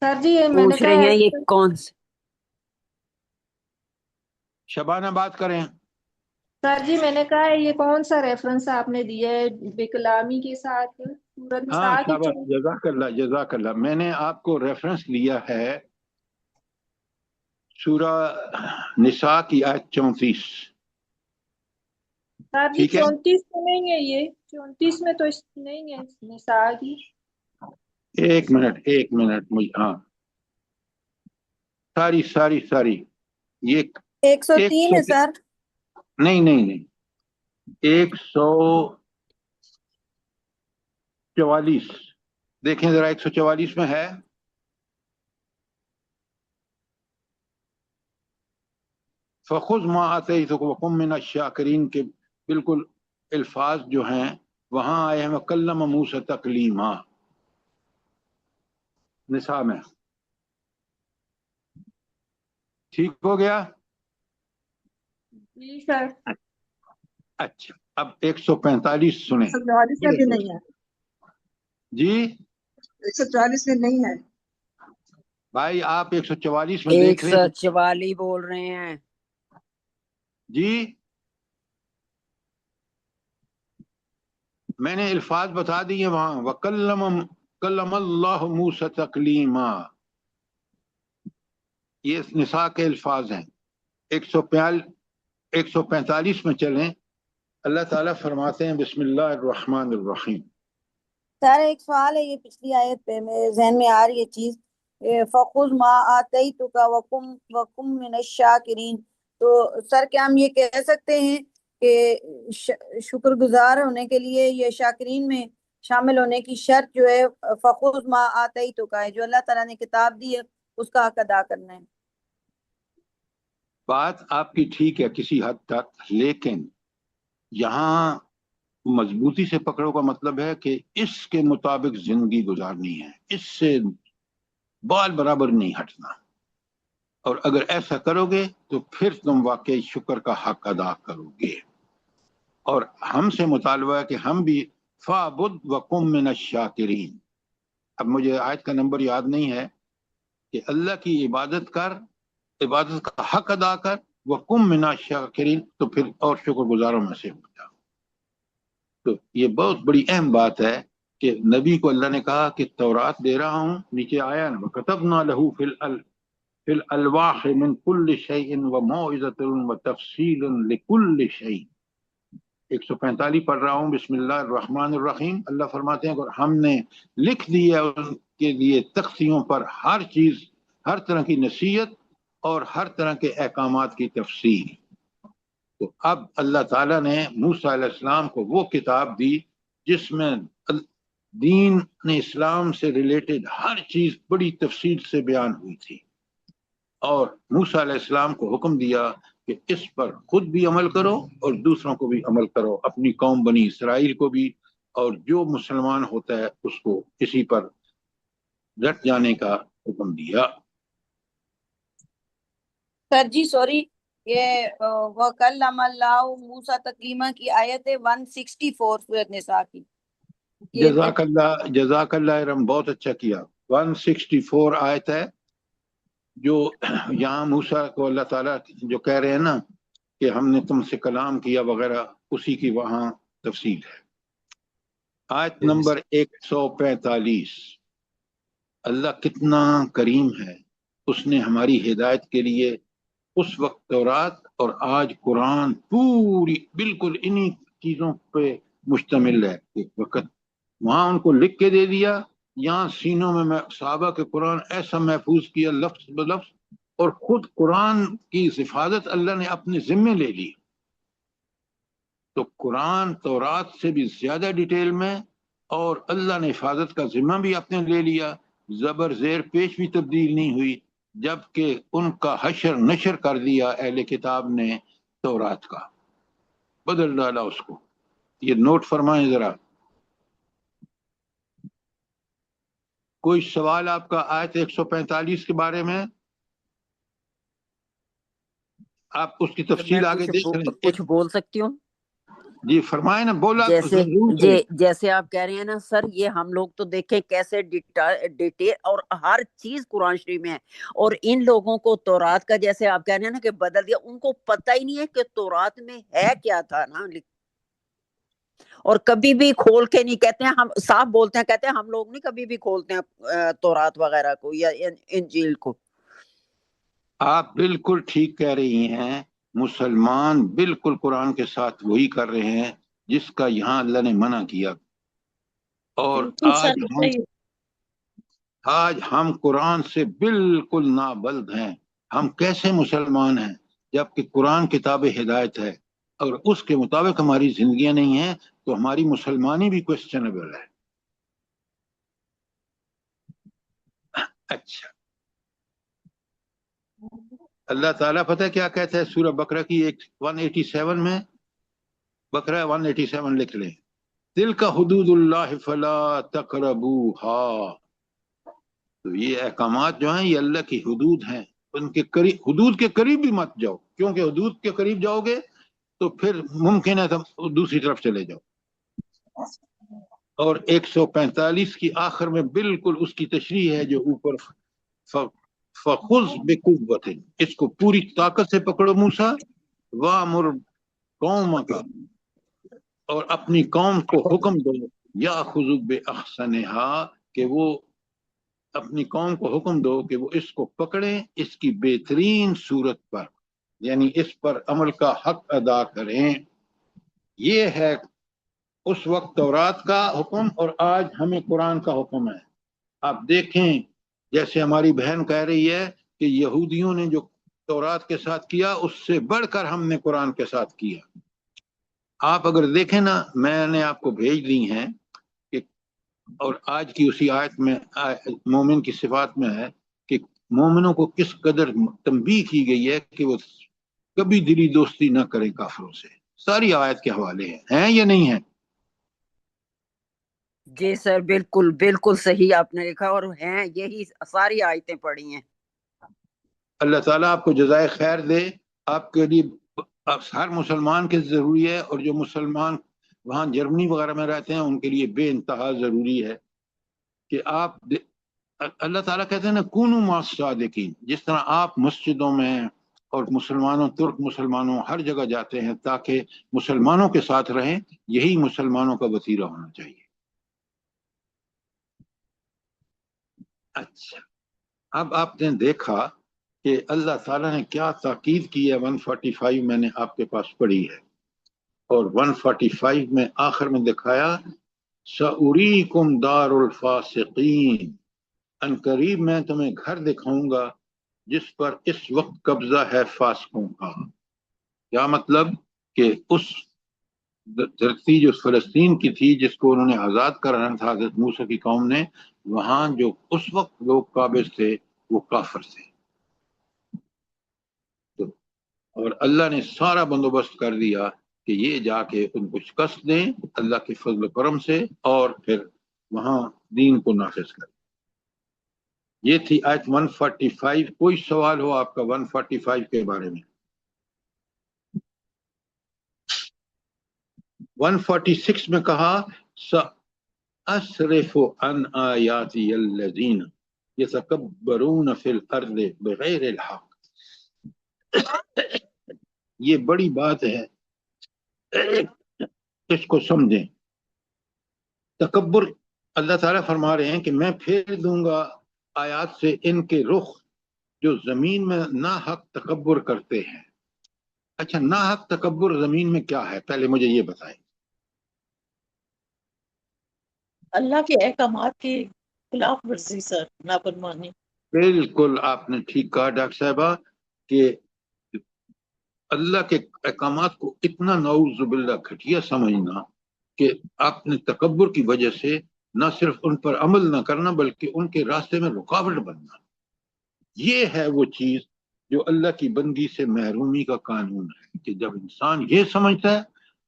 سر جی میں نے پوچھ رہے ہیں یہ کون سے؟ شبانہ بات کریں. سر جی میں نے کہا یہ کون سا ریفرنس آپ نے دیا ہے بکلامی کے ساتھ سورۃ ہاں نساء کی؟ شاباش، جزاک اللہ جزاک اللہ. میں نے آپ کو ریفرنس لیا ہے سورہ نساء کی آیت 34. سر جی ٹھیک ہے، 34 میں نہیں ہے، یہ 34 میں تو نہیں ہے نساء کی. ایک منٹ مجھے، ہاں ساری یہ 103 ہے سر. نہیں 144 دیکھیں ذرا، 144 میں ہے فَخُذْ مَا آتَيْتُكَ وَكُن مِّنَ الشَّاكِرِينَ کے بالکل الفاظ جو ہیں وہاں آئے ہیں وَكَلَّمَ مُوسَىٰ تَكْلِيمًا نساء میں. ٹھیک ہو گیا؟ جی سر. اچھا اب 145 سنیں. 144 میں بھی نہیں ہے. جی 144 میں نہیں ہے بھائی، آپ 144 میں دیکھ لیں. 144 بول رہے ہیں جی میں نے الفاظ بتا دیے وہاں وَكَلَّمَ اللَّهُ مُوسَىٰ تَكْلِيمًا، یہ نساء کے الفاظ ہیں. 145 میں چلیں. اللہ تعالیٰ فرماتے ہیں بسم اللہ الرحمن الرحیم. سر ایک سوال ہے، یہ پچھلی آیت پہ میرے ذہن میں آ رہی ہے چیز، فَخُذْ مَا آتَيْتُكَ وَكُن مِّنَ الشَّاكِرِينَ. تو سر کیا ہم یہ کہہ سکتے ہیں کہ شکر گزار ہونے کے لیے یہ شاکرین میں شامل ہونے کی شرط جو ہے فَخُذْ مَا آتَيْتُكَ ہے، جو اللہ تعالیٰ نے کتاب دی ہے اس کا حق ادا کرنا ہے؟ بات آپ کی ٹھیک ہے کسی حد تک، لیکن یہاں مضبوطی سے پکڑو کا مطلب ہے کہ اس کے مطابق زندگی گزارنی ہے، اس سے بال برابر نہیں ہٹنا. اور اگر ایسا کرو گے تو پھر تم واقعی شکر کا حق ادا کرو گے. اور ہم سے مطالبہ ہے کہ ہم بھی فَعْبُدْ وَكُن مِّنَ الشَّاكِرِينَ. اب مجھے آیت کا نمبر یاد نہیں ہے کہ اللہ کی عبادت کر، عبادت کا حق ادا کر، وَكُن مِّنَ الشَّاكِرِينَ، تو پھر اور شکر گزاروں میں سے ہو جا. تو یہ بہت بڑی اہم بات ہے کہ نبی کو اللہ نے کہا کہ تورات دے رہا ہوں، نیچے آیا نا وَكَتَبْنَا لَهُ فِي الْأَلْوَاحِ مِنْ كُلِّ شَيْءٍ وَمَوْعِظَةً وَتَفْصِيلٌ لِكُلِّ شَيْءٍ. 145 پڑھ رہا ہوں. بسم اللہ الرحمن الرحیم. اللہ فرماتے ہیں کہ ہم نے لکھ دیا ان کے لیے تختیوں پر ہر چیز، ہر طرح کی نصیحت اور ہر طرح کے احکامات کی تفصیل. تو اب اللہ تعالیٰ نے موسیٰ علیہ السلام کو وہ کتاب دی جس میں دین اسلام سے ریلیٹڈ ہر چیز بڑی تفصیل سے بیان ہوئی تھی، اور موسیٰ علیہ السلام کو حکم دیا کہ اس پر خود بھی عمل کرو اور دوسروں کو بھی عمل کرو، اپنی قوم بنی اسرائیل کو بھی، اور جو مسلمان ہوتا ہے اس کو اسی پر ڈٹ جانے کا حکم دیا. سر جی سوری، یہ وَكَلَّمَ اللَّهُ موسیٰ تکلیمہ کی آیت ہے 164 سورۃ نساء کی. یہ جزاک اللہ ارم، بہت اچھا کیا. 164 آیت ہے جو یہاں موسیٰ کو اللہ تعالیٰ جو کہہ رہے ہیں نا کہ ہم نے تم سے کلام کیا وغیرہ، اسی کی وہاں تفصیل ہے. آیت نمبر 145. اللہ کتنا کریم ہے، اس نے ہماری ہدایت کے لیے اس وقت تورات اور آج قرآن پوری بالکل انہی چیزوں پہ مشتمل ہے. ایک وقت وہاں ان کو لکھ کے دے دیا، یہاں سینوں میں صحابہ کے قرآن ایسا محفوظ کیا لفظ بلفظ، اور خود قرآن کی حفاظت اللہ نے اپنے ذمے لے لی. تو قرآن تورات سے بھی زیادہ ڈیٹیل میں، اور اللہ نے حفاظت کا ذمہ بھی اپنے لے لیا. زبر زیر پیش بھی تبدیل نہیں ہوئی، جبکہ ان کا حشر نشر کر دیا اہل کتاب نے تورات کا، بدل ڈالا اس کو. یہ نوٹ فرمائیں ذرا. کوئی سوال آپ کا آیت 145 کے بارے میں؟ آپ اس کی میں تفصیل آگے دیکھ رہے ہیں. کچھ بول سکتی ہوں؟ جی فرمائیں نا، بولا جیسے آپ کہہ رہے ہیں نا سر، یہ ہم لوگ تو دیکھیں کیسے ڈیٹیل اور ہر چیز قرآن شریف میں ہے، اور ان لوگوں کو تورات کا جیسے آپ کہہ رہے ہیں نا کہ بدل دیا، ان کو پتہ ہی نہیں ہے کہ تورات میں ہے کیا تھا نا. اور کبھی بھی کھول کے نہیں کہتے ہیں، ہم صاف بولتے ہیں، کہتے ہیں ہم لوگ نہیں کبھی بھی کھولتے ہیں تورات وغیرہ کو یا انجیل کو. آپ بالکل ٹھیک کہہ رہی ہیں. مسلمان بالکل قرآن کے ساتھ وہی کر رہے ہیں جس کا یہاں اللہ نے منع کیا. اور آج ہم قرآن سے بالکل نابلد ہیں. ہم کیسے مسلمان ہیں جبکہ قرآن کتاب ہدایت ہے اور اس کے مطابق ہماری زندگیاں نہیں ہیں؟ تو ہماری مسلمانی بھی کوسچنبل ہے. اچھا، اللہ تعالیٰ پتہ کیا کہتا ہے سورہ بقرہ کی 187 میں؟ بقرہ 187 لکھ لیں. تلک حدود اللہ فلا تقربوها. تو یہ احکامات جو ہیں یہ اللہ کی حدود ہیں، ان کے قریب، حدود کے قریب بھی مت جاؤ، کیونکہ حدود کے قریب جاؤ گے تو پھر ممکن ہے تم دوسری طرف چلے جاؤ. اور 145 کی آخر میں بالکل اس کی تشریح ہے جو اوپر، فَخُذْ بِقُوَّةٍ، اس کو پوری طاقت سے پکڑو موسیٰ، وَأْمُرْ قَوْمَكَ، اور اپنی قوم کو حکم دو، يَأْخُذُوا بِأَحْسَنِهَا، کہ وہ اپنی قوم کو حکم دو کہ وہ اس کو پکڑیں اس کی بہترین صورت پر، یعنی اس پر عمل کا حق ادا کریں. یہ ہے اس وقت تورات کا حکم، اور آج ہمیں قرآن کا حکم ہے. آپ دیکھیں جیسے ہماری بہن کہہ رہی ہے کہ یہودیوں نے جو تورات کے ساتھ کیا اس سے بڑھ کر ہم نے قرآن کے ساتھ کیا. آپ اگر دیکھیں نا، میں نے آپ کو بھیج دی ہیں کہ، اور آج کی اسی آیت میں مومن کی صفات میں ہے کہ مومنوں کو کس قدر تنبیہ کی گئی ہے کہ وہ کبھی دلی دوستی نہ کریں کافروں سے. ساری آیت کے حوالے ہیں یا نہیں ہیں؟ جی سر، بالکل بالکل صحیح آپ نے لکھا، اور ہیں یہی ساری آیتیں پڑھی ہیں. اللہ تعالیٰ آپ کو جزائے خیر دے. آپ کے لیے ہر مسلمان کے ضروری ہے، اور جو مسلمان وہاں جرمنی وغیرہ میں رہتے ہیں ان کے لیے بے انتہا ضروری ہے کہ آپ اللہ تعالیٰ کہتے ہیں نا کونوا مع الصادقین، جس طرح آپ مسجدوں میں اور مسلمانوں ترک مسلمانوں ہر جگہ جاتے ہیں تاکہ مسلمانوں کے ساتھ رہیں، یہی مسلمانوں کا وسیلہ ہونا چاہیے. اچھا، اب آپ نے دیکھا کہ اللہ تعالیٰ نے کیا تاکید کی ہے. 145 میں نے آپ کے پاس پڑھی ہے، اور 145 میں آخر میں دکھایا سَأُرِيكُمْ دَارُ الْفَاسِقِينَ، ان قریب میں تمہیں گھر دکھاؤں گا جس پر اس وقت قبضہ ہے فاسقوں کا. کیا مطلب؟ کہ اس دھرتی جو فلسطین کی تھی جس کو انہوں نے آزاد کرانا تھا حضرت موسیٰ کی قوم نے، وہاں جو اس وقت لوگ قابض تھے وہ کافر تھے. اور اللہ نے سارا بندوبست کر دیا کہ یہ جا کے ان کو شکست دیں اللہ کے فضل و کرم سے، اور پھر وہاں دین کو نافذ کریں. یہ تھی آیت 145. کوئی سوال ہو آپ کا 145 کے بارے میں؟ 146 میں کہا سأصرف عن آیاتی الذین یتکبرون فی الارض بغیر الحق. یہ بڑی بات ہے، اس کو سمجھیں. تکبر، اللہ تعالیٰ فرما رہے ہیں کہ میں پھیر دوں گا آیات سے ان کے رخ جو زمین میں ناحق تکبر کرتے ہیں. اچھا، ناحق تکبر زمین میں کیا ہے؟ پہلے مجھے یہ بتائیں. اللہ کے احکامات کی خلاف ورزی سر، نافرمانی. بالکل آپ نے ٹھیک کہا ڈاکٹر صاحبہ کہ اللہ کے احکامات کو اتنا نعوذ باللہ گھٹیا سمجھنا کہ آپ نے تکبر کی وجہ سے نہ صرف ان پر عمل نہ کرنا بلکہ ان کے راستے میں رکاوٹ بننا، یہ ہے وہ چیز جو اللہ کی بندگی سے محرومی کا قانون ہے. کہ جب انسان یہ سمجھتا ہے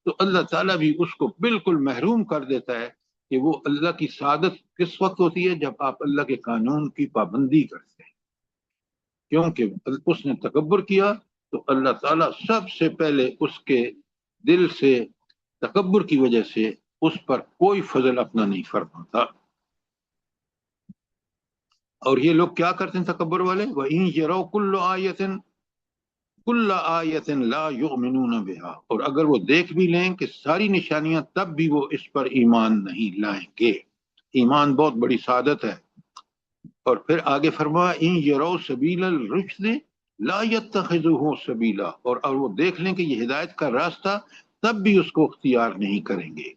تو اللہ تعالیٰ بھی اس کو بالکل محروم کر دیتا ہے کہ وہ اللہ کی سعادت کس وقت ہوتی ہے؟ جب آپ اللہ کے قانون کی پابندی کرتے ہیں. کیونکہ اس نے تکبر کیا تو اللہ تعالیٰ سب سے پہلے اس کے دل سے تکبر کی وجہ سے اس پر کوئی فضل اپنا نہیں فرماتا. اور یہ لوگ کیا کرتے ہیں تکبر والے؟ وَإِن يَرَوْا كُلَّ آیَةٍ لَا يُؤْمِنُونَ بِهَا، اور اگر وہ دیکھ بھی لیں کہ ساری نشانیاں تب بھی وہ اس پر ایمان نہیں لائیں گے. ایمان بہت بڑی سعادت ہے. اور پھر آگے فرمایا ان یروا سبیل الرشد لا يتخذوه سبیلا، اور وہ دیکھ لیں کہ یہ ہدایت کا راستہ تب بھی اس کو اختیار نہیں کریں گے.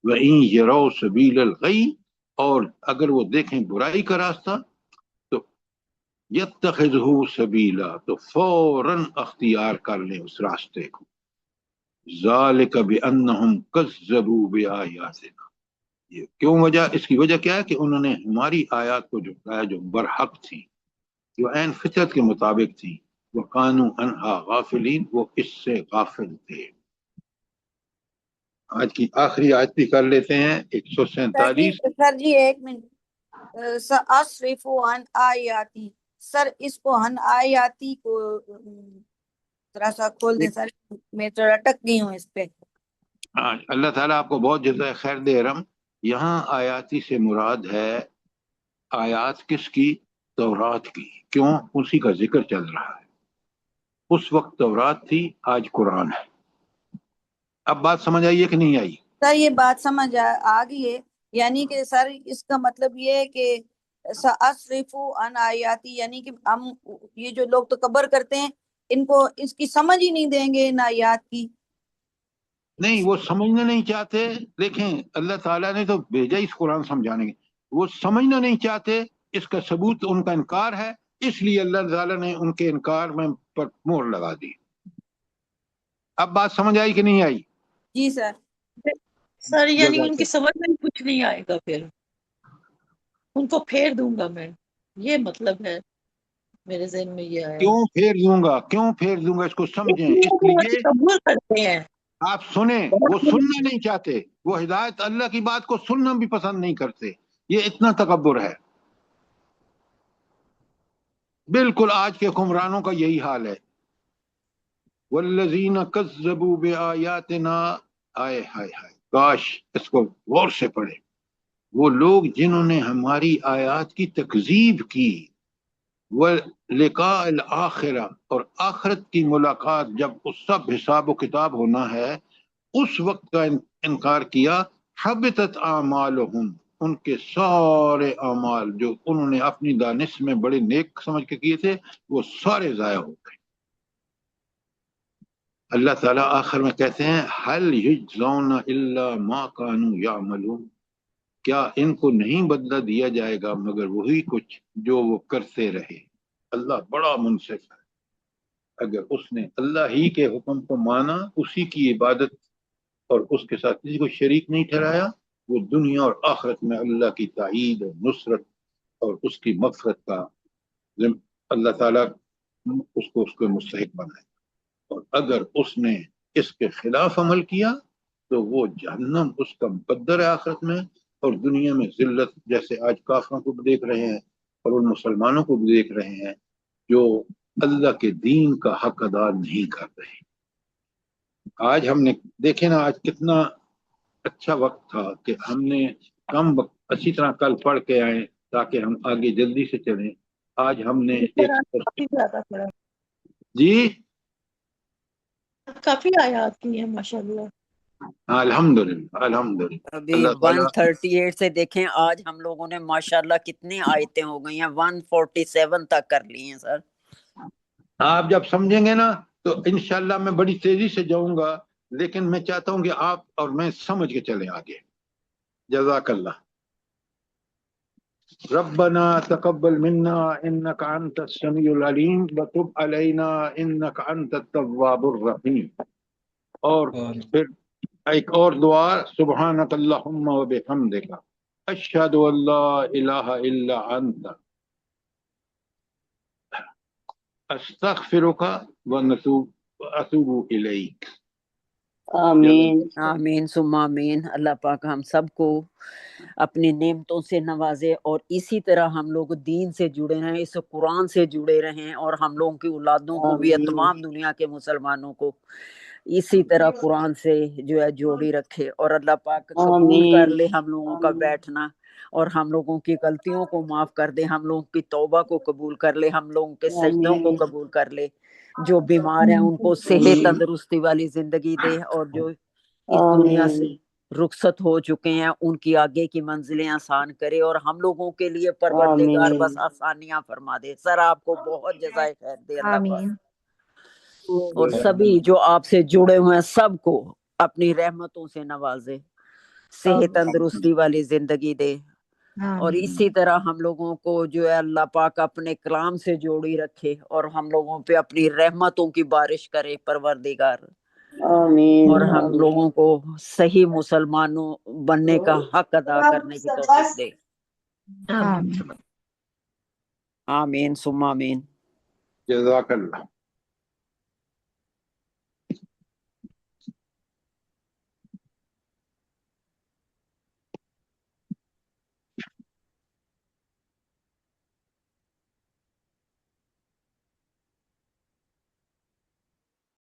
وَإِن يَرَوْا سَبِيلَ الْغَيِّ، اور اگر وہ دیکھیں برائی کا راستہ تو يَتَّخِذْهُ سَبِيلًا، تو فوراً اختیار کر لیں اس راستے کو. ذَلِكَ بِأَنَّهُمْ كَذَّبُوا بِآيَاتِنَا، یہ کیوں وجہ؟ اس کی وجہ کیا ہے کہ انہوں نے ہماری آیات کو جھٹلایا جو برحق تھی، جو عین فطرت کے مطابق تھی. وَقَانُوا عَنْهَا غَافِلِينَ، وہ اس سے غافل تھے. آج کی آخری آیت بھی کر لیتے ہیں 147. سر جی ایک منٹ. سأصرف عن آیاتی، سر اس کو عن آیاتی کو ذرا سا کھول دیں سر، میں تھوڑا اٹک گئی ہوں اس پہ. اللہ تعالیٰ آپ کو بہت جزائے خیر دے. رم یہاں آیاتی سے مراد ہے آیات کس کی؟ تورات کی. کیوں؟ اسی کا ذکر چل رہا ہے. اس وقت تورات تھی، آج قرآن ہے. اب بات سمجھ آئی ہے کہ نہیں آئی؟ سر یہ بات سمجھ آ گئی ہے، یعنی کہ سر اس کا مطلب یہ ہے کہ سأصرف عن آیاتی، یعنی کہ ہم یہ جو لوگ تکبر کرتے ہیں ان کو اس کی سمجھ ہی نہیں دیں گے ان آیات کی. نہیں، وہ سمجھنا نہیں چاہتے. دیکھیں اللہ تعالیٰ نے تو بھیجا اس قرآن سمجھانے کے، وہ سمجھنا نہیں چاہتے. اس کا ثبوت ان کا انکار ہے، اس لیے اللہ تعالیٰ نے ان کے انکار میں پر مہر لگا دی. اب بات سمجھ آئی کہ نہیں آئی؟ جی سر. سر یعنی ان کی سمجھ میں کچھ نہیں آئے گا، پھر ان کو پھیر دوں گا میں، یہ مطلب ہے میرے ذہن میں یہ آیا. کیوں پھیر دوں گا؟ کیوں پھیر دوں گا؟ اس کو سمجھیں. اس لیے تکبر کرتے ہیں. آپ سنیں، وہ سننا نہیں چاہتے، وہ ہدایت اللہ کی بات کو سننا بھی پسند نہیں کرتے. یہ اتنا تکبر ہے. بالکل آج کے حکمرانوں کا یہی حال ہے. والذین کذبوا بآیاتنا، آئے ہائے ہائے، کاش اس کو غور سے پڑھے. وہ لوگ جنہوں نے ہماری آیات کی تکذیب کی، ولقاء الآخرہ، اور آخرت کی ملاقات جب اس سب حساب و کتاب ہونا ہے اس وقت کا انکار کیا. حبطت اعمالہم، ان کے سارے اعمال جو انہوں نے اپنی دانش میں بڑے نیک سمجھ کے کیے تھے وہ سارے ضائع ہو گئے. اللہ تعالیٰ آخر میں کہتے ہیں هل یجزون الا ما كانوا یعملون، کیا ان کو نہیں بدلہ دیا جائے گا مگر وہی کچھ جو وہ کرتے رہے. اللہ بڑا منصف ہے. اگر اس نے اللہ ہی کے حکم کو مانا، اسی کی عبادت اور اس کے ساتھ کسی کو شریک نہیں ٹھہرایا، وہ دنیا اور آخرت میں اللہ کی تائید اور نصرت اور اس کی مغفرت کا اللہ تعالیٰ اس کو مستحق بنائے. اور اگر اس نے اس کے خلاف عمل کیا تو وہ جہنم اس کا مقدر ہے آخرت میں، اور دنیا میں ذلت، جیسے آج کافروں کو بھی دیکھ رہے ہیں اور ان مسلمانوں کو بھی دیکھ رہے ہیں جو اللہ کے دین کا حق ادا نہیں کر رہے. آج ہم نے دیکھے نا، آج کتنا اچھا وقت تھا کہ ہم نے کم وقت اچھی طرح کل پڑھ کے آئے تاکہ ہم آگے جلدی سے چلیں. آج ہم نے کافی زیادہ پڑھا، جی کافی آیات کی ہیں ماشاءاللہ. الحمدللہ الحمدللہ. ابھی اللہ تعالیٰ 138 سے دیکھیں آج ہم لوگوں نے ماشاءاللہ کتنی آیتیں ہو گئی ہیں، 147 تک کر لی ہیں سر. آپ جب سمجھیں گے نا تو انشاءاللہ میں بڑی تیزی سے جاؤں گا، لیکن میں چاہتا ہوں کہ آپ اور میں سمجھ کے چلیں آگے. جزاک اللہ. ربنا تقبل منا انك انت السميع العليم وتب علينا انك انت التواب الرحيم. اور پھر ایک اور دعا، سبحانك اللهم وبحمدك اشهد ان لا اله الا انت استغفرك واتوب اليك. آمین. آمین ثم آمین. اللہ پاک ہم سب کو اپنی نعمتوں سے نوازے اور اسی طرح ہم لوگ دین سے جڑے رہیں، اس قرآن سے جڑے رہیں، اور ہم لوگوں کی اولادوں کو بھی، آمین. تمام دنیا کے مسلمانوں کو اسی طرح قرآن سے جو ہے جوڑی رکھے. اور اللہ پاک قبول کر آمین. لے ہم لوگوں کا بیٹھنا، اور ہم لوگوں کی غلطیوں کو معاف کر دے، ہم لوگوں کی توبہ کو قبول کر لے، ہم لوگوں کے سجدوں کو آمین. قبول کر لے. جو بیمار ہیں ان کو صحت تندرستی والی زندگی دے، اور جو اس دنیا سے آمین. رخصت ہو چکے ہیں ان کی آگے کی منزلیں آسان کرے، اور ہم لوگوں کے لیے پروردگار آمین. بس آسانیاں فرما دے. سر آپ کو بہت جزائے خیر دے اللہ پاک، آمین. اور سبھی جو آپ سے جڑے ہوئے ہیں سب کو اپنی رحمتوں سے نوازے، صحت تندرستی والی زندگی دے. اور آمین. اسی طرح ہم لوگوں کو جو ہے اللہ پاک اپنے کلام سے جوڑی رکھے اور ہم لوگوں پہ اپنی رحمتوں کی بارش کرے پروردگار، آمین. اور ہم لوگوں کو صحیح مسلمانوں بننے کا حق ادا کرنے کی توفیق دے. آمین. آمین ثم آمین. جزاک اللہ.